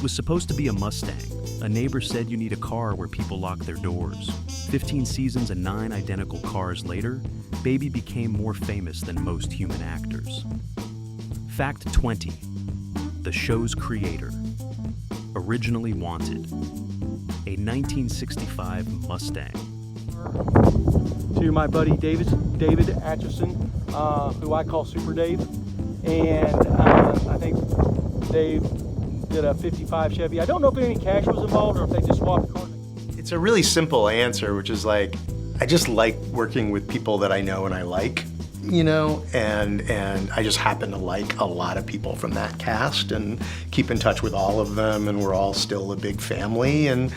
was supposed to be a Mustang. A neighbor said you need a car where people lock their doors. 15 seasons and 9 identical cars later, Baby became more famous than most human actors. Fact 20. The show's creator. Originally wanted. A 1965 Mustang. To my buddy David Atchison, who I call Super Dave. And I think Dave did a 55 Chevy. I don't know if any cash was involved or if they just swapped cars. It's a really simple answer, which is like, I just like working with people that I know and I like, you know, and I just happen to like a lot of people from that cast and keep in touch with all of them, and we're all still a big family, and,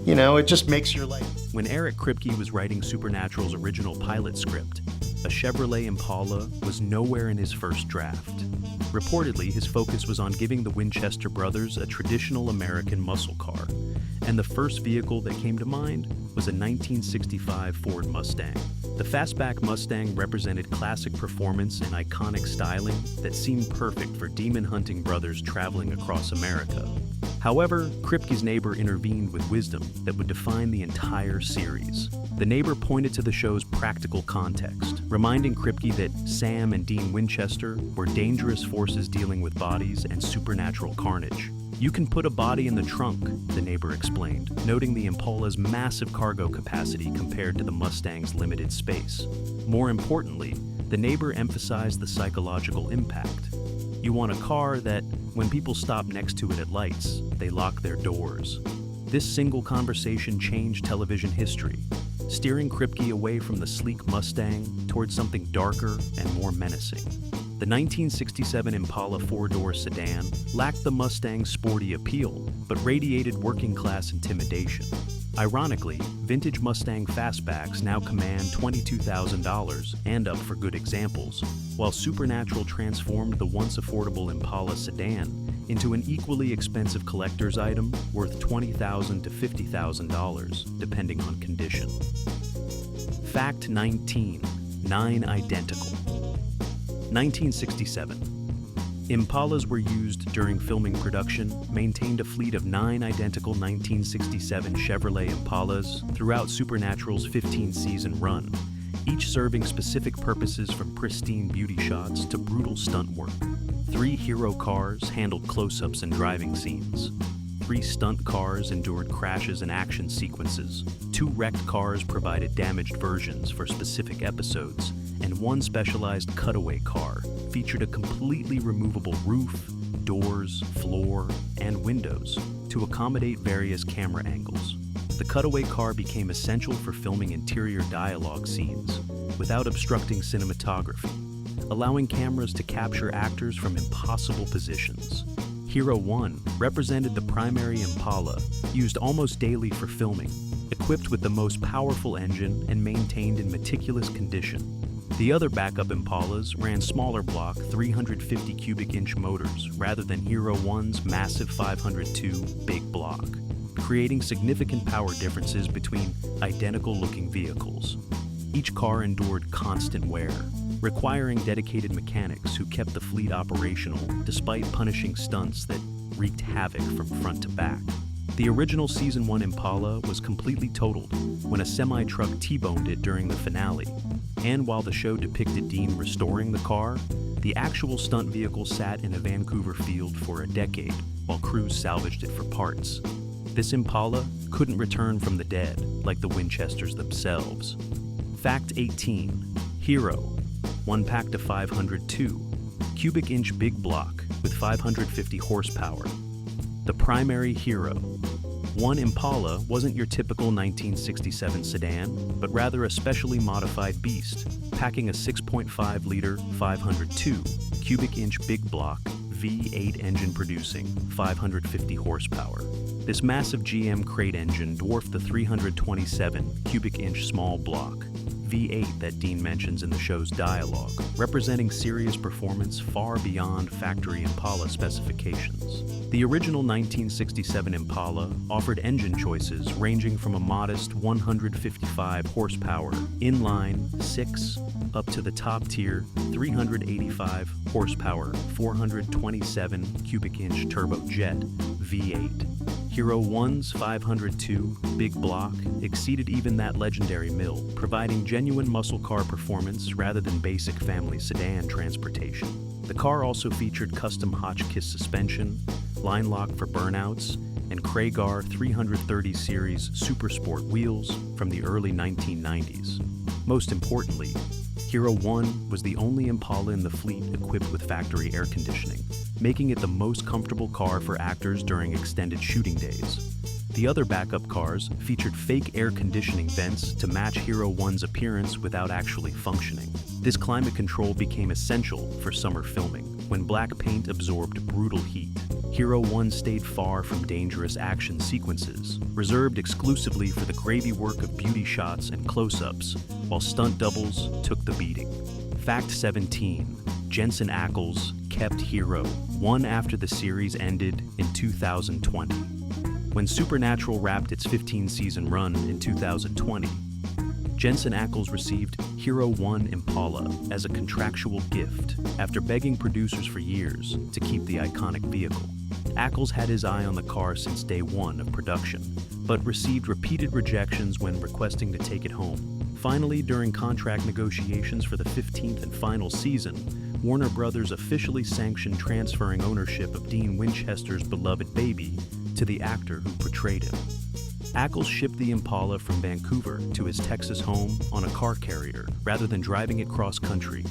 you know, it just makes your life. When Eric Kripke was writing Supernatural's original pilot script, a Chevrolet Impala was nowhere in his first draft. Reportedly, his focus was on giving the Winchester brothers a traditional American muscle car, and the first vehicle that came to mind was a 1965 Ford Mustang. The fastback Mustang represented classic performance and iconic styling that seemed perfect for demon-hunting brothers traveling across America. However, Kripke's neighbor intervened with wisdom that would define the entire series. The neighbor pointed to the show's practical context, reminding Kripke that Sam and Dean Winchester were dangerous forces dealing with bodies and supernatural carnage. You can put a body in the trunk, the neighbor explained, noting the Impala's massive cargo capacity compared to the Mustang's limited space. More importantly, the neighbor emphasized the psychological impact. You want a car that, when people stop next to it at lights, they lock their doors. This single conversation changed television history, steering Kripke away from the sleek Mustang towards something darker and more menacing. The 1967 Impala 4-door sedan lacked the Mustang's sporty appeal, but radiated working-class intimidation. Ironically, vintage Mustang fastbacks now command $22,000 and up for good examples, while Supernatural transformed the once affordable Impala sedan into an equally expensive collector's item worth $20,000 to $50,000, depending on condition. Fact 19. 9 identical. 1967. Impalas were used during filming production, maintained a fleet of 9 identical 1967 Chevrolet Impalas throughout Supernatural's 15-season run, each serving specific purposes from pristine beauty shots to brutal stunt work. 3 hero cars handled close-ups and driving scenes. 3 stunt cars endured crashes and action sequences. 2 wrecked cars provided damaged versions for specific episodes, and 1 specialized cutaway car featured a completely removable roof, doors, floor, and windows to accommodate various camera angles. The cutaway car became essential for filming interior dialogue scenes without obstructing cinematography, allowing cameras to capture actors from impossible positions. Hero 1 represented the primary Impala, used almost daily for filming, equipped with the most powerful engine and maintained in meticulous condition. The other backup Impalas ran smaller block 350 cubic inch motors rather than Hero 1's massive 502 big block, creating significant power differences between identical looking vehicles. Each car endured constant wear, requiring dedicated mechanics who kept the fleet operational despite punishing stunts that wreaked havoc from front to back. The original Season 1 Impala was completely totaled when a semi-truck T-boned it during the finale, and while the show depicted Dean restoring the car, the actual stunt vehicle sat in a Vancouver field for a decade while crews salvaged it for parts. This Impala couldn't return from the dead like the Winchesters themselves. Fact 18. Hero. 1 pack to 502. Cubic inch big block with 550 horsepower. The primary Hero. 1 Impala wasn't your typical 1967 sedan, but rather a specially modified beast, packing a 6.5-liter 502 cubic inch big block V8 engine producing 550 horsepower. This massive GM crate engine dwarfed the 327 cubic inch small block V8 that Dean mentions in the show's dialogue, representing serious performance far beyond factory Impala specifications. The original 1967 Impala offered engine choices ranging from a modest 155 horsepower inline 6 up to the top-tier 385 horsepower 427 cubic inch turbojet V8. Hero 1's 502 big block exceeded even that legendary mill, providing genuine muscle car performance rather than basic family sedan transportation. The car also featured custom Hotchkiss suspension, line lock for burnouts, and Kragar 330 series Super Sport wheels from the early 1990s. Most importantly, Hero 1 was the only Impala in the fleet equipped with factory air conditioning, making it the most comfortable car for actors during extended shooting days. The other backup cars featured fake air conditioning vents to match Hero 1's appearance without actually functioning. This climate control became essential for summer filming, when black paint absorbed brutal heat. Hero 1 stayed far from dangerous action sequences, reserved exclusively for the gravy work of beauty shots and close-ups, while stunt doubles took the beating. Fact 17. Jensen Ackles kept Hero 1 after the series ended in 2020. When Supernatural wrapped its 15-season run in 2020, Jensen Ackles received Hero 1 Impala as a contractual gift after begging producers for years to keep the iconic vehicle. Ackles had his eye on the car since day one of production, but received repeated rejections when requesting to take it home. Finally, during contract negotiations for the 15th and final season, Warner Brothers officially sanctioned transferring ownership of Dean Winchester's beloved baby to the actor who portrayed him. Ackles shipped the Impala from Vancouver to his Texas home on a car carrier rather than driving it cross-country,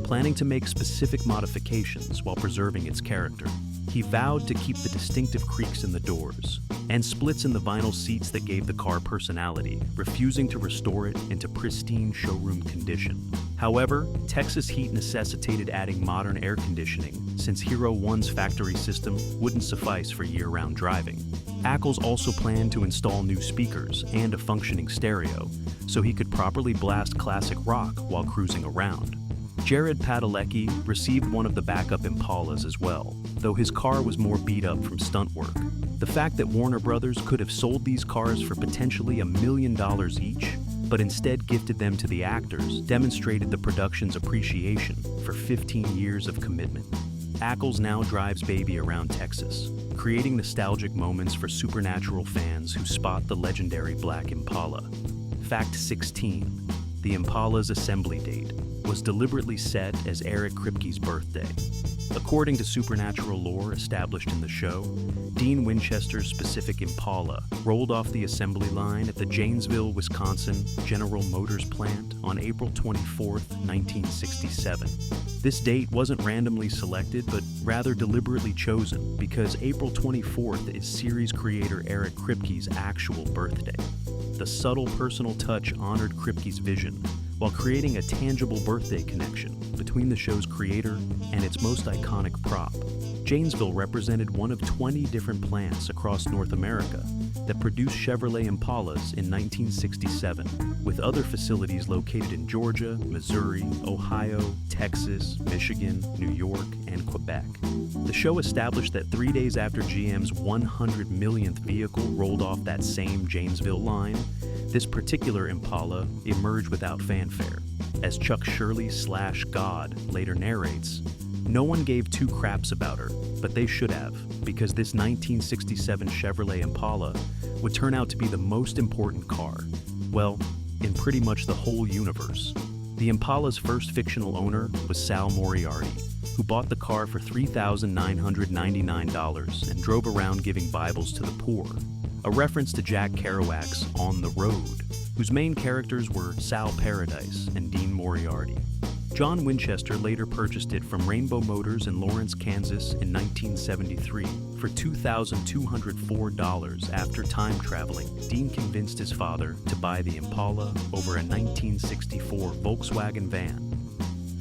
planning to make specific modifications while preserving its character. He vowed to keep the distinctive creaks in the doors and splits in the vinyl seats that gave the car personality, refusing to restore it into pristine showroom condition. However, Texas heat necessitated adding modern air conditioning since Hero 1's factory system wouldn't suffice for year-round driving. Ackles also planned to install new speakers and a functioning stereo so he could properly blast classic rock while cruising around. Jared Padalecki received one of the backup Impalas as well, though his car was more beat up from stunt work. The fact that Warner Brothers could have sold these cars for potentially $1 million each, but instead gifted them to the actors, demonstrated the production's appreciation for 15 years of commitment. Ackles now drives Baby around Texas, creating nostalgic moments for Supernatural fans who spot the legendary black Impala. Fact 16. The Impala's assembly date was deliberately set as Eric Kripke's birthday. According to Supernatural lore established in the show, Dean Winchester's specific Impala rolled off the assembly line at the Janesville, Wisconsin General Motors plant on April 24, 1967. This date wasn't randomly selected, but rather deliberately chosen because April 24th is series creator Eric Kripke's actual birthday. The subtle personal touch honored Kripke's vision, while creating a tangible birthday connection between the show's creator and its most iconic prop. Janesville represented one of 20 different plants across North America that produced Chevrolet Impalas in 1967, with other facilities located in Georgia, Missouri, Ohio, Texas, Michigan, New York, and Quebec. The show established that 3 days after GM's 100 millionth vehicle rolled off that same Janesville line, this particular Impala emerged without fanfare. As Chuck Shirley/God later narrates, no one gave two craps about her, but they should have, because this 1967 Chevrolet Impala would turn out to be the most important car, well, in pretty much the whole universe. The Impala's first fictional owner was Sal Moriarty, who bought the car for $3,999 and drove around giving Bibles to the poor, a reference to Jack Kerouac's On the Road, whose main characters were Sal Paradise and Dean Moriarty. John Winchester later purchased it from Rainbow Motors in Lawrence, Kansas in 1973 for $2,204 after time traveling. Dean convinced his father to buy the Impala over a 1964 Volkswagen van.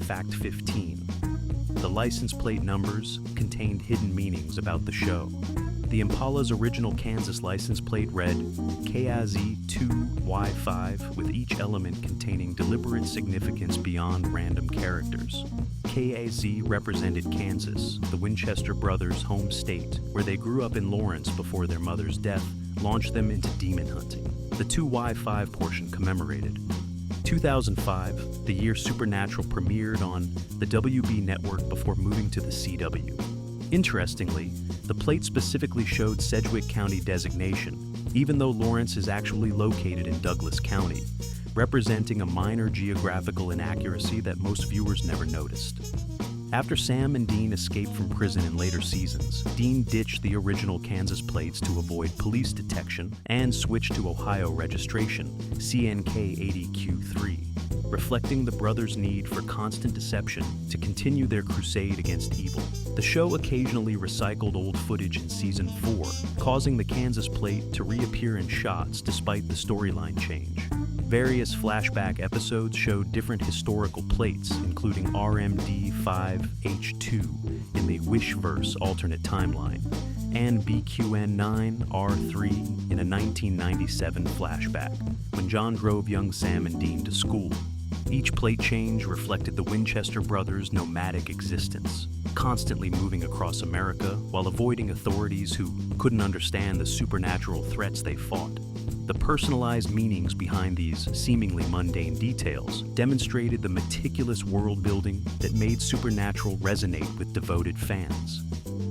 Fact 15. The license plate numbers contained hidden meanings about the show. The Impala's original Kansas license plate read KIZ2Y5, with each element containing deliberate significance beyond random characters. KAZ represented Kansas, the Winchester brothers' home state, where they grew up in Lawrence before their mother's death launched them into demon hunting. The 2Y5 portion commemorated 2005, the year Supernatural premiered on the WB network before moving to the CW. Interestingly, the plate specifically showed Sedgwick County designation, even though Lawrence is actually located in Douglas County, representing a minor geographical inaccuracy that most viewers never noticed. After Sam and Dean escaped from prison in later seasons, Dean ditched the original Kansas plates to avoid police detection and switched to Ohio registration, CNK80Q3, reflecting the brothers' need for constant deception to continue their crusade against evil. The show occasionally recycled old footage in Season 4, causing the Kansas plate to reappear in shots despite the storyline change. Various flashback episodes showed different historical plates, including RMD5H2 in the Wishverse alternate timeline, and BQN9R3 in a 1997 flashback, when John drove young Sam and Dean to school. Each plate change reflected the Winchester brothers' nomadic existence, constantly moving across America while avoiding authorities who couldn't understand the supernatural threats they fought. The personalized meanings behind these seemingly mundane details demonstrated the meticulous world building that made Supernatural resonate with devoted fans.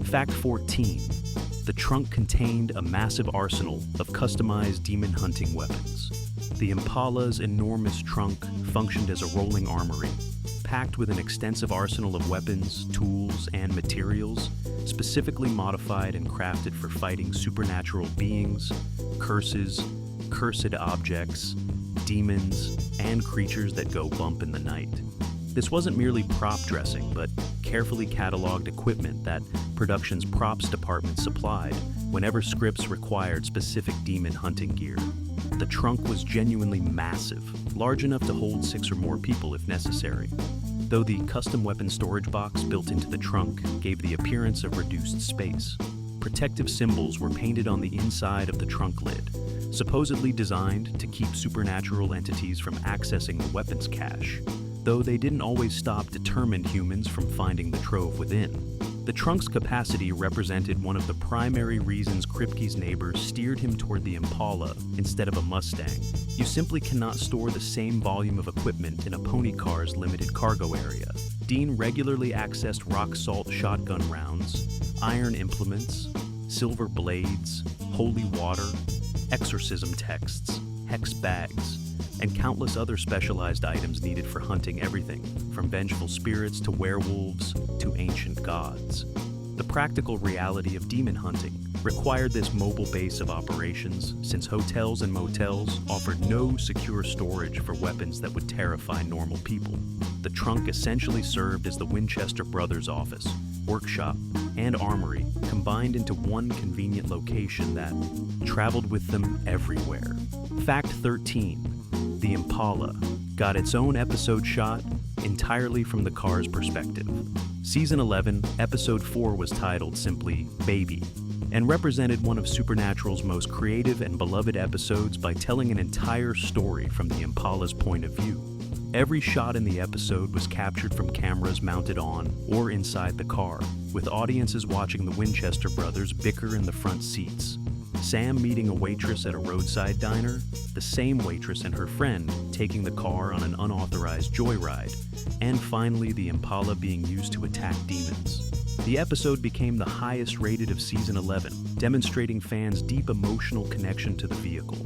Fact 14. The trunk contained a massive arsenal of customized demon hunting weapons. The Impala's enormous trunk functioned as a rolling armory, packed with an extensive arsenal of weapons, tools, and materials, specifically modified and crafted for fighting supernatural beings, curses, cursed objects, demons, and creatures that go bump in the night. This wasn't merely prop dressing, but carefully cataloged equipment that production's props department supplied whenever scripts required specific demon hunting gear. The trunk was genuinely massive, large enough to hold 6 or more people if necessary, though the custom weapon storage box built into the trunk gave the appearance of reduced space. Protective symbols were painted on the inside of the trunk lid, supposedly designed to keep supernatural entities from accessing the weapons cache, though they didn't always stop determined humans from finding the trove within. The trunk's capacity represented one of the primary reasons Kripke's neighbors steered him toward the Impala instead of a Mustang. You simply cannot store the same volume of equipment in a pony car's limited cargo area. Dean regularly accessed rock salt shotgun rounds, iron implements, silver blades, holy water, exorcism texts, hex bags, and countless other specialized items needed for hunting everything from vengeful spirits to werewolves to ancient gods. The practical reality of demon hunting required this mobile base of operations, since hotels and motels offered no secure storage for weapons that would terrify normal people. The trunk essentially served as the Winchester brothers' office, workshop, and armory combined into one convenient location that traveled with them everywhere. Fact 13. The Impala got its own episode shot entirely from the car's perspective. Season 11, Episode 4 was titled simply Baby, and represented one of Supernatural's most creative and beloved episodes by telling an entire story from the Impala's point of view. Every shot in the episode was captured from cameras mounted on or inside the car, with audiences watching the Winchester brothers bicker in the front seats. Sam meeting a waitress at a roadside diner, the same waitress and her friend taking the car on an unauthorized joyride, and finally the Impala being used to attack demons. The episode became the highest rated of Season 11, demonstrating fans' deep emotional connection to the vehicle.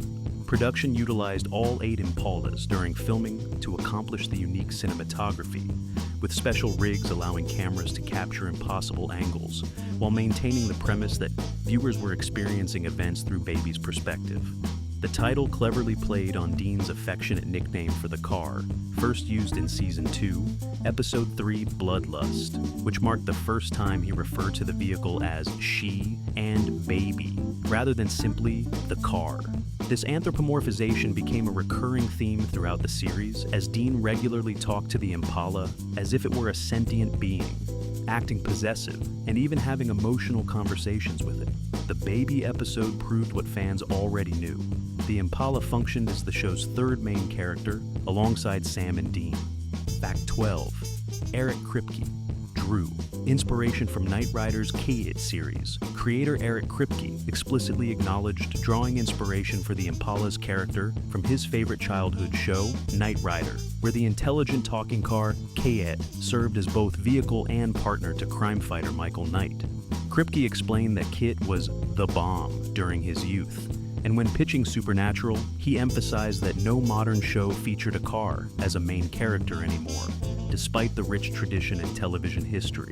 Production utilized all 8 Impalas during filming to accomplish the unique cinematography, with special rigs allowing cameras to capture impossible angles, while maintaining the premise that viewers were experiencing events through Baby's perspective. The title cleverly played on Dean's affectionate nickname for the car, first used in Season 2, Episode 3, Bloodlust, which marked the first time he referred to the vehicle as she and Baby, rather than simply the car. This anthropomorphization became a recurring theme throughout the series, as Dean regularly talked to the Impala as if it were a sentient being, acting possessive, and even having emotional conversations with it. The baby episode proved what fans already knew. The Impala functioned as the show's third main character, alongside Sam and Dean. Fact 12. Eric Kripke drew. Inspiration from Knight Rider's K-It series. Creator Eric Kripke explicitly acknowledged drawing inspiration for the Impala's character from his favorite childhood show, Knight Rider, where the intelligent talking car, K-It, served as both vehicle and partner to crime fighter Michael Knight. Kripke explained that Kit was the bomb during his youth, and when pitching Supernatural, he emphasized that no modern show featured a car as a main character anymore, despite the rich tradition in television history.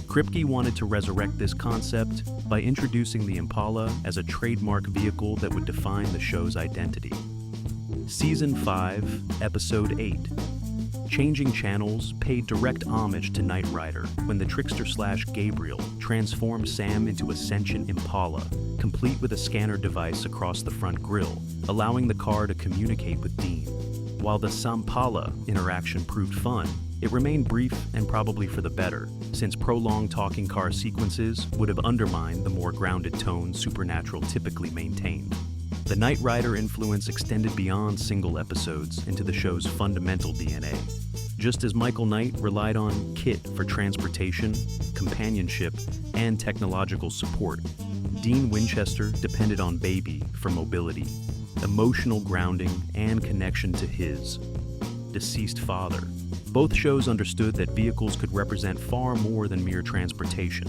Kripke wanted to resurrect this concept by introducing the Impala as a trademark vehicle that would define the show's identity. Season 5, Episode 8. Changing Channels paid direct homage to Knight Rider when the trickster-slash-Gabriel transformed Sam into a sentient Impala, complete with a scanner device across the front grille, allowing the car to communicate with Dean. While the Sampala interaction proved fun, it remained brief and probably for the better, since prolonged talking car sequences would have undermined the more grounded tone Supernatural typically maintained. The Knight Rider influence extended beyond single episodes into the show's fundamental DNA. Just as Michael Knight relied on Kit for transportation, companionship, and technological support, Dean Winchester depended on Baby for mobility, emotional grounding, and connection to his deceased father. Both shows understood that vehicles could represent far more than mere transportation,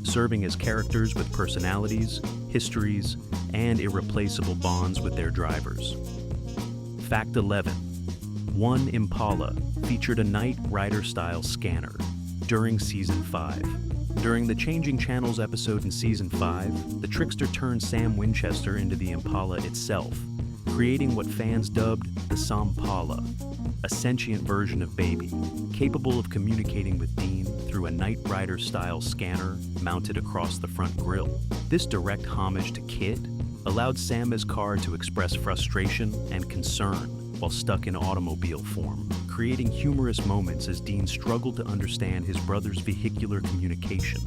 serving as characters with personalities, histories, and irreplaceable bonds with their drivers. Fact 11. One Impala featured a Knight Rider-style scanner during Season 5. During the Changing Channels episode in Season 5, the trickster turned Sam Winchester into the Impala itself, creating what fans dubbed the Sampala, a sentient version of Baby, capable of communicating with Dean through a Knight Rider-style scanner mounted across the front grille. This direct homage to Kit allowed Sam's car to express frustration and concern while stuck in automobile form, creating humorous moments as Dean struggled to understand his brother's vehicular communication.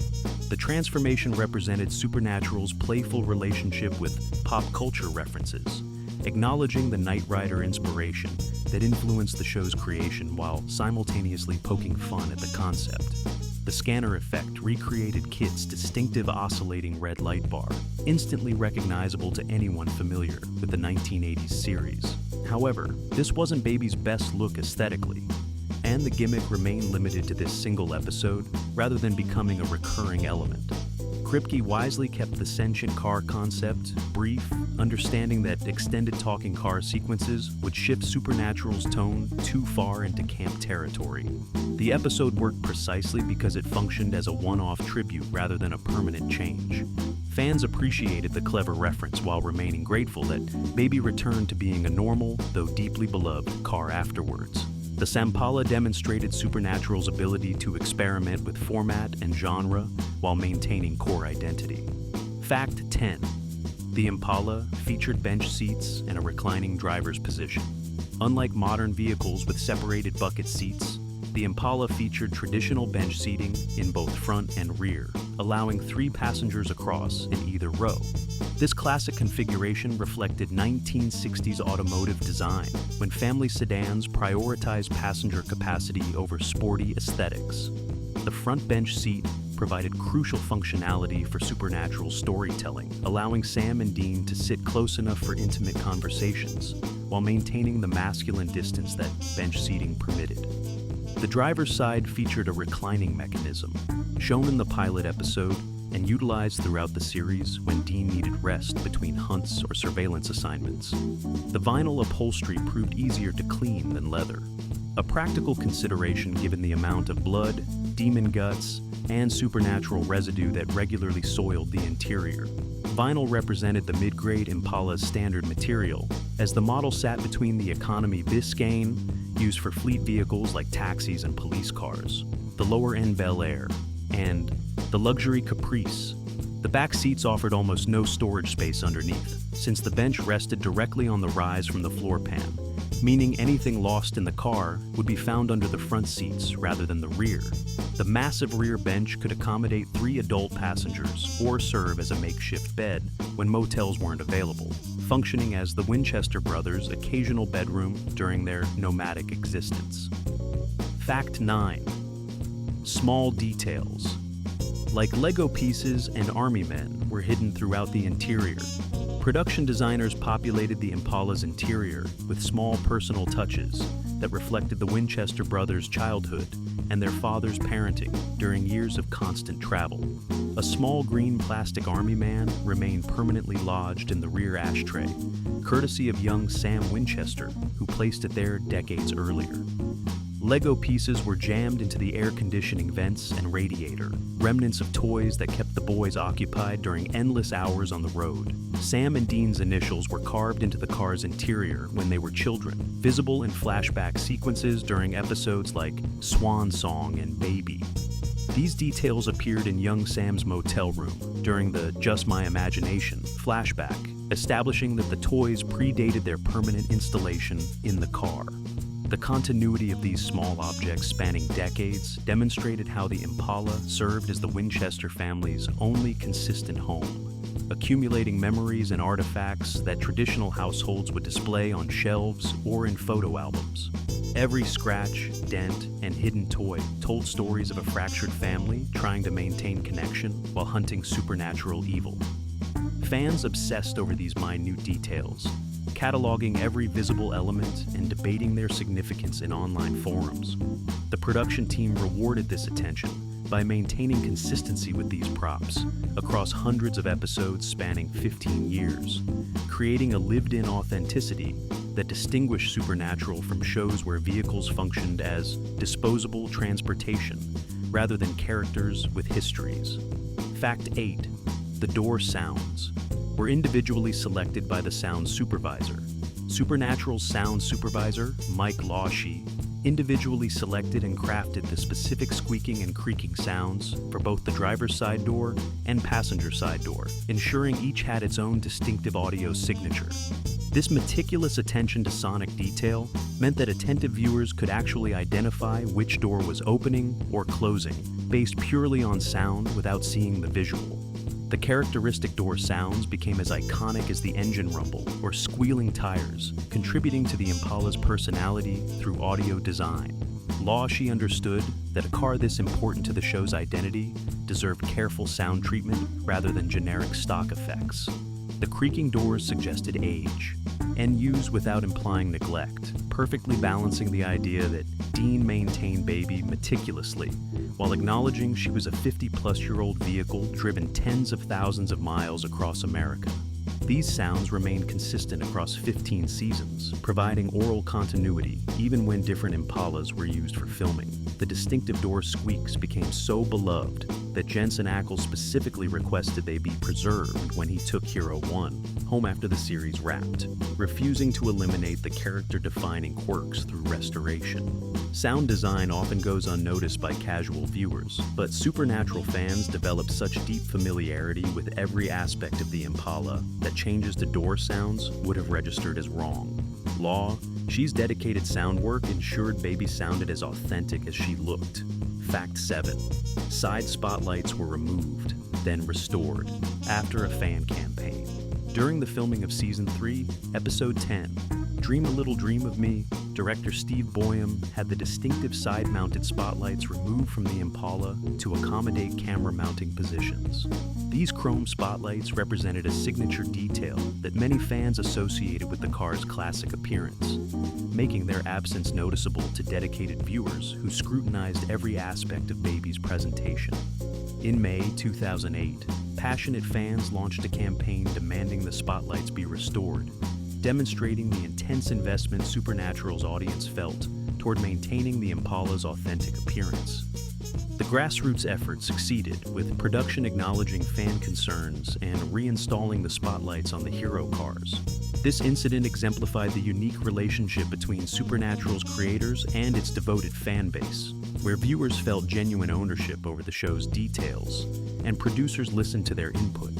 The transformation represented Supernatural's playful relationship with pop culture references, acknowledging the Knight Rider inspiration that influenced the show's creation while simultaneously poking fun at the concept. The scanner effect recreated Kit's distinctive oscillating red light bar, instantly recognizable to anyone familiar with the 1980s series. However, this wasn't Baby's best look aesthetically, and the gimmick remained limited to this single episode rather than becoming a recurring element. Kripke wisely kept the sentient car concept brief, understanding that extended talking car sequences would shift Supernatural's tone too far into camp territory. The episode worked precisely because it functioned as a one-off tribute rather than a permanent change. Fans appreciated the clever reference while remaining grateful that Baby returned to being a normal, though deeply beloved, car afterwards. The Sampala demonstrated Supernatural's ability to experiment with format and genre while maintaining core identity. Fact 10. The Impala featured bench seats and a reclining driver's position. Unlike modern vehicles with separated bucket seats, the Impala featured traditional bench seating in both front and rear, allowing 3 passengers across in either row. This classic configuration reflected 1960s automotive design, when family sedans prioritized passenger capacity over sporty aesthetics. The front bench seat provided crucial functionality for Supernatural storytelling, allowing Sam and Dean to sit close enough for intimate conversations, while maintaining the masculine distance that bench seating permitted. The driver's side featured a reclining mechanism, shown in the pilot episode and utilized throughout the series when Dean needed rest between hunts or surveillance assignments. The vinyl upholstery proved easier to clean than leather, a practical consideration given the amount of blood, demon guts, and supernatural residue that regularly soiled the interior. Vinyl represented the mid-grade Impala's standard material, as the model sat between the economy Biscayne, used for fleet vehicles like taxis and police cars, the lower-end Bel Air, and the luxury Caprice. The back seats offered almost no storage space underneath, since the bench rested directly on the rise from the floor pan, meaning anything lost in the car would be found under the front seats rather than the rear. The massive rear bench could accommodate 3 adult passengers or serve as a makeshift bed when motels weren't available, functioning as the Winchester brothers' occasional bedroom during their nomadic existence. Fact 9. Small details. Like Lego pieces and army men were hidden throughout the interior, production designers populated the Impala's interior with small personal touches that reflected the Winchester brothers' childhood and their father's parenting during years of constant travel. A small green plastic army man remained permanently lodged in the rear ashtray, courtesy of young Sam Winchester, who placed it there decades earlier. Lego pieces were jammed into the air conditioning vents and radiator, remnants of toys that kept the boys occupied during endless hours on the road. Sam and Dean's initials were carved into the car's interior when they were children, visible in flashback sequences during episodes like Swan Song and Baby. These details appeared in young Sam's motel room during the Just My Imagination flashback, establishing that the toys predated their permanent installation in the car. The continuity of these small objects spanning decades demonstrated how the Impala served as the Winchester family's only consistent home, accumulating memories and artifacts that traditional households would display on shelves or in photo albums. Every scratch, dent, and hidden toy told stories of a fractured family trying to maintain connection while hunting supernatural evil. Fans obsessed over these minute details, cataloging every visible element and debating their significance in online forums. The production team rewarded this attention by maintaining consistency with these props across hundreds of episodes spanning 15 years, creating a lived-in authenticity that distinguished Supernatural from shows where vehicles functioned as disposable transportation rather than characters with histories. Fact 8. The door sounds were individually selected by the sound supervisor. Supernatural's sound supervisor, Mike Lawshe, individually selected and crafted the specific squeaking and creaking sounds for both the driver's side door and passenger side door, ensuring each had its own distinctive audio signature. This meticulous attention to sonic detail meant that attentive viewers could actually identify which door was opening or closing, based purely on sound without seeing the visual. The characteristic door sounds became as iconic as the engine rumble or squealing tires, contributing to the Impala's personality through audio design. Lawshe understood that a car this important to the show's identity deserved careful sound treatment rather than generic stock effects. The creaking doors suggested age, and used without implying neglect, perfectly balancing the idea that Dean maintained Baby meticulously, while acknowledging she was a 50-plus-year-old vehicle driven tens of thousands of miles across America. These sounds remained consistent across 15 seasons, providing oral continuity even when different Impalas were used for filming. The distinctive door squeaks became so beloved that Jensen Ackles specifically requested they be preserved when he took Hero 1 home after the series wrapped, refusing to eliminate the character-defining quirks through restoration. Sound design often goes unnoticed by casual viewers, but Supernatural fans develop such deep familiarity with every aspect of the Impala that changes to door sounds would have registered as wrong. She's dedicated sound work ensured Baby sounded as authentic as she looked. Fact 7. Side spotlights were removed, then restored, after a fan campaign. During the filming of Season 3, Episode 10, Dream a Little Dream of Me, director Steve Boyum had the distinctive side-mounted spotlights removed from the Impala to accommodate camera mounting positions. These chrome spotlights represented a signature detail that many fans associated with the car's classic appearance, making their absence noticeable to dedicated viewers who scrutinized every aspect of Baby's presentation. In May 2008, passionate fans launched a campaign demanding the spotlights be restored, demonstrating the intense investment Supernatural's audience felt toward maintaining the Impala's authentic appearance. The grassroots effort succeeded, with production acknowledging fan concerns and reinstalling the spotlights on the hero cars. This incident exemplified the unique relationship between Supernatural's creators and its devoted fan base, where viewers felt genuine ownership over the show's details, and producers listened to their input.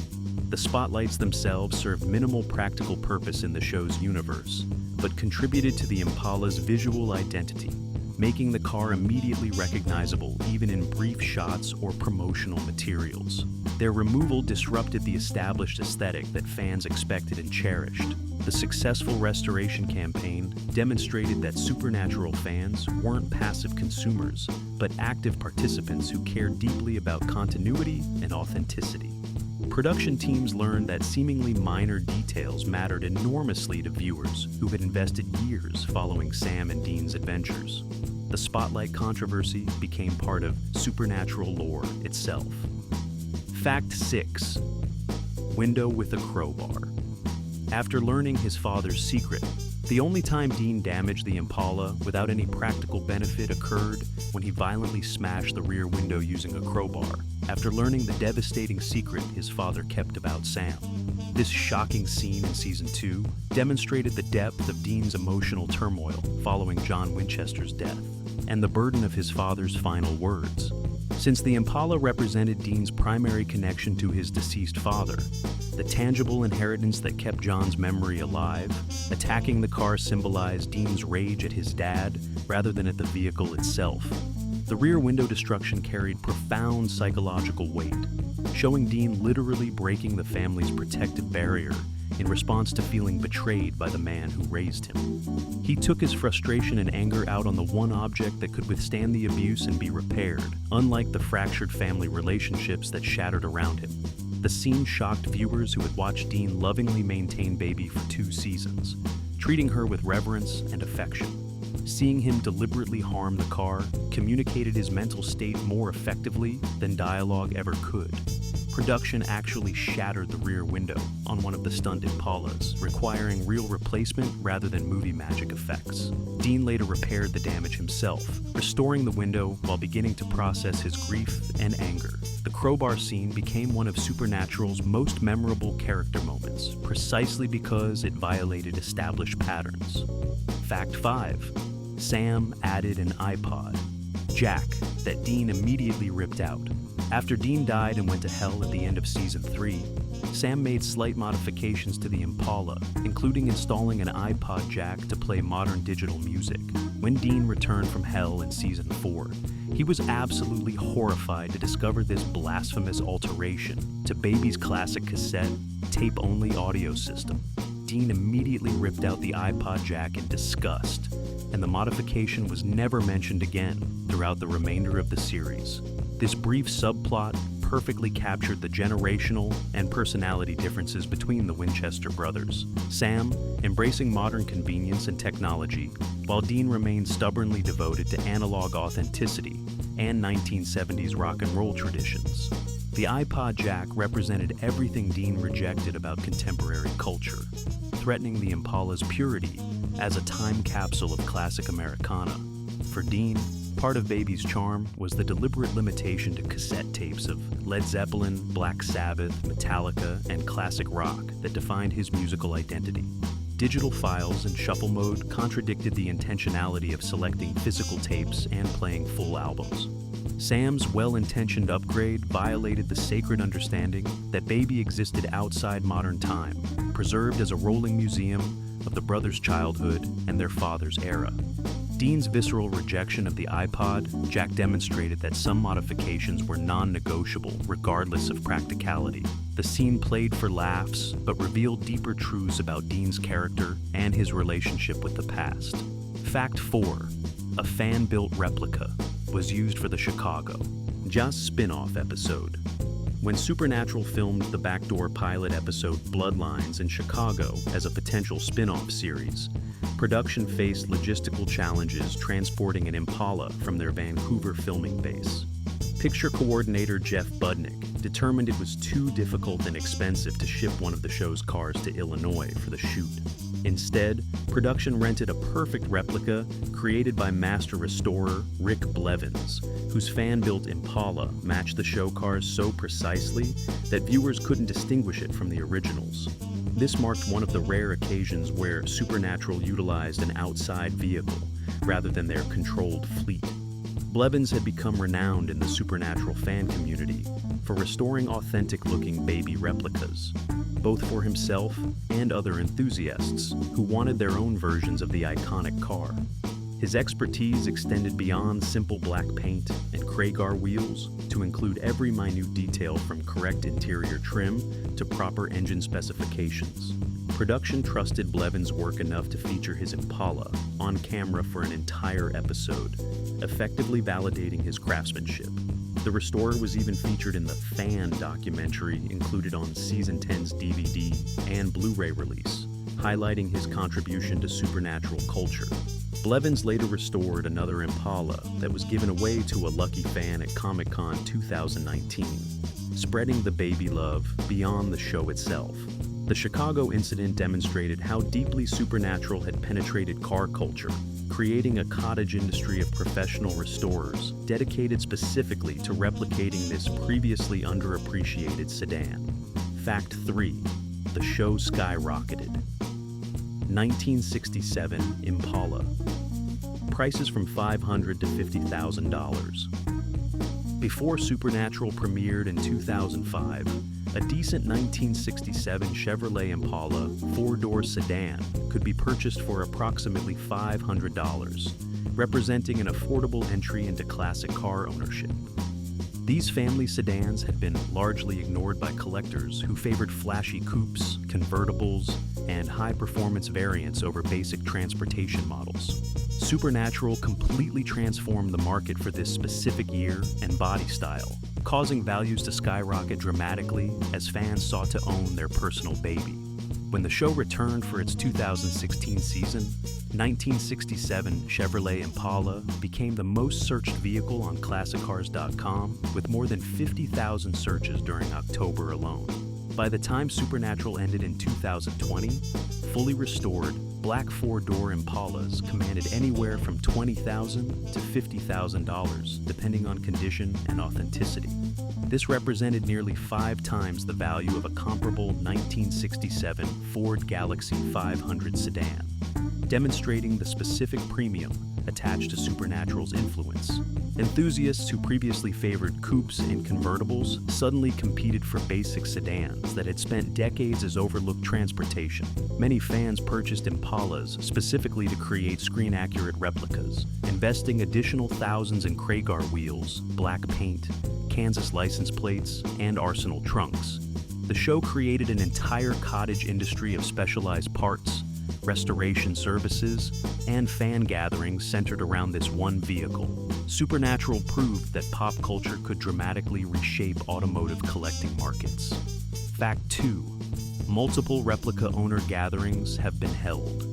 The spotlights themselves served minimal practical purpose in the show's universe, but contributed to the Impala's visual identity, making the car immediately recognizable even in brief shots or promotional materials. Their removal disrupted the established aesthetic that fans expected and cherished. The successful restoration campaign demonstrated that Supernatural fans weren't passive consumers, but active participants who cared deeply about continuity and authenticity. Production teams learned that seemingly minor details mattered enormously to viewers who had invested years following Sam and Dean's adventures. The spotlight controversy became part of Supernatural lore itself. Fact 6. Window with a crowbar. After learning his father's secret, the only time Dean damaged the Impala without any practical benefit occurred when he violently smashed the rear window using a crowbar, after learning the devastating secret his father kept about Sam. This shocking scene in Season 2 demonstrated the depth of Dean's emotional turmoil following John Winchester's death, and the burden of his father's final words. Since the Impala represented Dean's primary connection to his deceased father, the tangible inheritance that kept John's memory alive, attacking the car symbolized Dean's rage at his dad rather than at the vehicle itself. The rear window destruction carried profound psychological weight, showing Dean literally breaking the family's protective barrier in response to feeling betrayed by the man who raised him. He took his frustration and anger out on the one object that could withstand the abuse and be repaired, unlike the fractured family relationships that shattered around him. The scene shocked viewers who had watched Dean lovingly maintain Baby for 2 seasons, treating her with reverence and affection. Seeing him deliberately harm the car communicated his mental state more effectively than dialogue ever could. Production actually shattered the rear window on one of the stunned Impalas, requiring real replacement rather than movie magic effects. Dean later repaired the damage himself, restoring the window while beginning to process his grief and anger. The crowbar scene became one of Supernatural's most memorable character moments, precisely because it violated established patterns. Fact 5. Sam added an iPod jack that Dean immediately ripped out. After Dean died and went to hell at the end of Season 3, Sam made slight modifications to the Impala, including installing an iPod jack to play modern digital music. When Dean returned from hell in Season 4, he was absolutely horrified to discover this blasphemous alteration to Baby's classic cassette, tape-only audio system. Dean immediately ripped out the iPod jack in disgust, and the modification was never mentioned again throughout the remainder of the series. This brief subplot perfectly captured the generational and personality differences between the Winchester brothers. Sam, embracing modern convenience and technology, while Dean remained stubbornly devoted to analog authenticity and 1970s rock and roll traditions. The iPod jack represented everything Dean rejected about contemporary culture, threatening the Impala's purity as a time capsule of classic Americana. For Dean, part of Baby's charm was the deliberate limitation to cassette tapes of Led Zeppelin, Black Sabbath, Metallica, and classic rock that defined his musical identity. Digital files and shuffle mode contradicted the intentionality of selecting physical tapes and playing full albums. Sam's well-intentioned upgrade violated the sacred understanding that Baby existed outside modern time, preserved as a rolling museum of the brothers' childhood and their father's era. Dean's visceral rejection of the iPod jack demonstrated that some modifications were non-negotiable regardless of practicality. The scene played for laughs, but revealed deeper truths about Dean's character and his relationship with the past. Fact 4. A fan-built replica was used for the Chicago Just spin-off episode. When Supernatural filmed the backdoor pilot episode Bloodlines in Chicago as a potential spin-off series, production faced logistical challenges transporting an Impala from their Vancouver filming base. Picture coordinator Jeff Budnick determined it was too difficult and expensive to ship one of the show's cars to Illinois for the shoot. Instead, production rented a perfect replica created by master restorer Rick Blevins, whose fan-built Impala matched the show cars so precisely that viewers couldn't distinguish it from the originals. This marked one of the rare occasions where Supernatural utilized an outside vehicle rather than their controlled fleet. Blevins had become renowned in the supernatural fan community for restoring authentic-looking baby replicas, both for himself and other enthusiasts who wanted their own versions of the iconic car. His expertise extended beyond simple black paint and Kragar wheels to include every minute detail from correct interior trim to proper engine specifications. Production trusted Blevins' work enough to feature his Impala on camera for an entire episode, effectively validating his craftsmanship. The restorer was even featured in the Fan documentary included on Season 10's DVD and Blu-ray release, highlighting his contribution to supernatural culture. Blevins later restored another Impala that was given away to a lucky fan at Comic-Con 2019, spreading the baby love beyond the show itself. The Chicago incident demonstrated how deeply supernatural had penetrated car culture, creating a cottage industry of professional restorers dedicated specifically to replicating this previously underappreciated sedan. Fact 3. The show skyrocketed. 1967 Impala. Prices from $500 to $50,000. Before Supernatural premiered in 2005, a decent 1967 Chevrolet Impala four-door sedan could be purchased for approximately $500, representing an affordable entry into classic car ownership. These family sedans had been largely ignored by collectors who favored flashy coupes, convertibles, and high-performance variants over basic transportation models. Supernatural completely transformed the market for this specific year and body style, causing values to skyrocket dramatically as fans sought to own their personal baby. When the show returned for its 2016 season, 1967 Chevrolet Impala became the most searched vehicle on ClassicCars.com with more than 50,000 searches during October alone. By the time Supernatural ended in 2020, fully restored, black four-door Impalas commanded anywhere from $20,000 to $50,000, depending on condition and authenticity. This represented nearly 5 times the value of a comparable 1967 Ford Galaxy 500 sedan, demonstrating the specific premium attached to Supernatural's influence. Enthusiasts who previously favored coupes and convertibles suddenly competed for basic sedans that had spent decades as overlooked transportation. Many fans purchased Impalas specifically to create screen-accurate replicas, investing additional thousands in Kragar wheels, black paint, Kansas license plates, and Arsenal trunks. The show created an entire cottage industry of specialized parts, restoration services, and fan gatherings centered around this one vehicle. Supernatural proved that pop culture could dramatically reshape automotive collecting markets. Fact 2. Multiple replica owner gatherings have been held,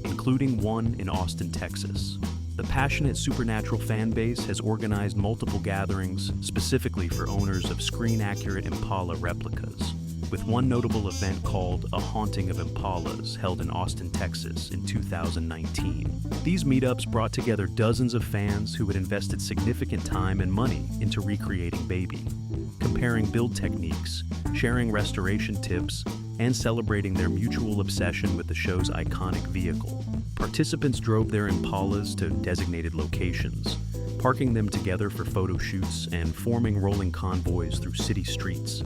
including one in Austin, Texas. The passionate Supernatural fan base has organized multiple gatherings specifically for owners of screen-accurate Impala replicas, with one notable event called A Haunting of Impalas held in Austin, Texas in 2019. These meetups brought together dozens of fans who had invested significant time and money into recreating Baby, comparing build techniques, sharing restoration tips, and celebrating their mutual obsession with the show's iconic vehicle. Participants drove their Impalas to designated locations, parking them together for photo shoots and forming rolling convoys through city streets.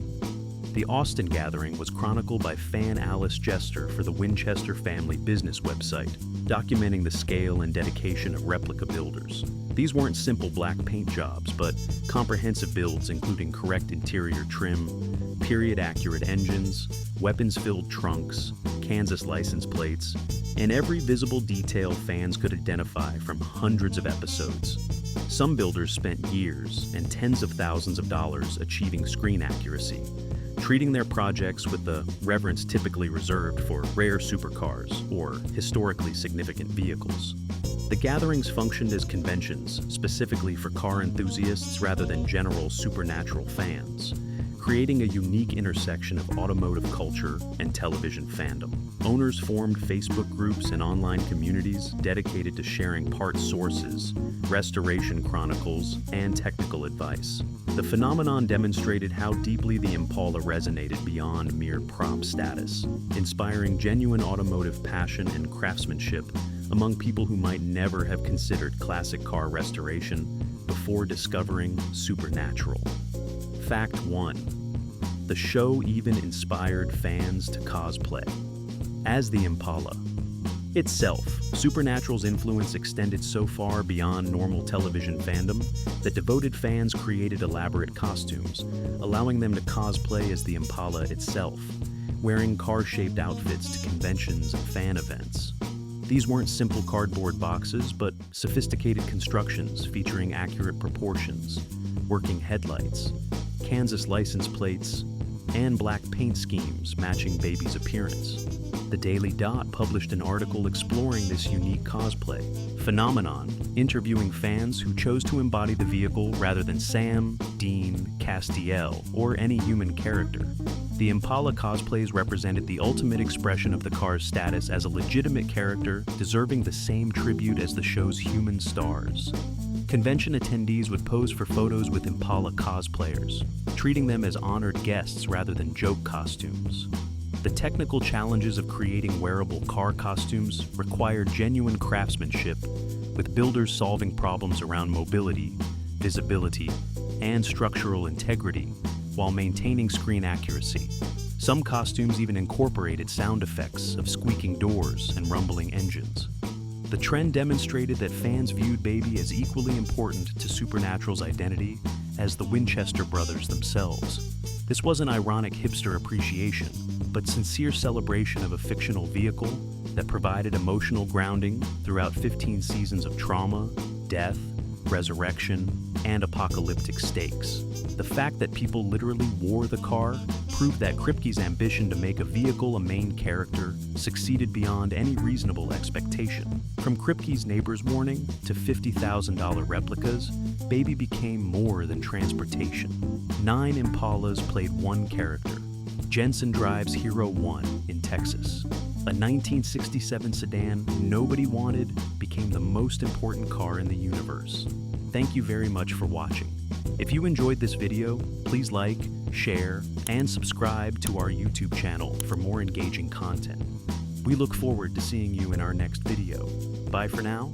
The Austin gathering was chronicled by fan Alice Jester for the Winchester Family Business website, documenting the scale and dedication of replica builders. These weren't simple black paint jobs, but comprehensive builds including correct interior trim, period-accurate engines, weapons-filled trunks, Kansas license plates, and every visible detail fans could identify from hundreds of episodes. Some builders spent years and tens of thousands of dollars achieving screen accuracy, treating their projects with the reverence typically reserved for rare supercars or historically significant vehicles. The gatherings functioned as conventions specifically for car enthusiasts rather than general Supernatural fans, creating a unique intersection of automotive culture and television fandom. Owners formed Facebook groups and online communities dedicated to sharing parts sources, restoration chronicles, and technical advice. The phenomenon demonstrated how deeply the Impala resonated beyond mere prop status, inspiring genuine automotive passion and craftsmanship among people who might never have considered classic car restoration before before discovering supernatural. Fact 1. The show even inspired fans to cosplay. As the Impala itself, Supernatural's influence extended so far beyond normal television fandom that devoted fans created elaborate costumes, allowing them to cosplay as the Impala itself, wearing car-shaped outfits to conventions and fan events. These weren't simple cardboard boxes, but sophisticated constructions featuring accurate proportions, working headlights, Kansas license plates, and black paint schemes matching Baby's appearance. The Daily Dot published an article exploring this unique cosplay phenomenon, interviewing fans who chose to embody the vehicle rather than Sam, Dean, Castiel, or any human character. The Impala cosplays represented the ultimate expression of the car's status as a legitimate character deserving the same tribute as the show's human stars. Convention attendees would pose for photos with Impala cosplayers, treating them as honored guests rather than joke costumes. The technical challenges of creating wearable car costumes required genuine craftsmanship, with builders solving problems around mobility, visibility, and structural integrity while maintaining screen accuracy. Some costumes even incorporated sound effects of squeaking doors and rumbling engines. The trend demonstrated that fans viewed Baby as equally important to Supernatural's identity as the Winchester brothers themselves. This wasn't ironic hipster appreciation, but sincere celebration of a fictional vehicle that provided emotional grounding throughout 15 seasons of trauma, death, resurrection, and apocalyptic stakes. The fact that people literally wore the car proved that Kripke's ambition to make a vehicle a main character succeeded beyond any reasonable expectation. From Kripke's neighbor's warning to $50,000 replicas, Baby became more than transportation. 9 Impalas played one character. Jensen drives Hero 1 in Texas. A 1967 sedan nobody wanted became the most important car in the universe. Thank you very much for watching. If you enjoyed this video, please like, share, and subscribe to our YouTube channel for more engaging content. We look forward to seeing you in our next video. Bye for now.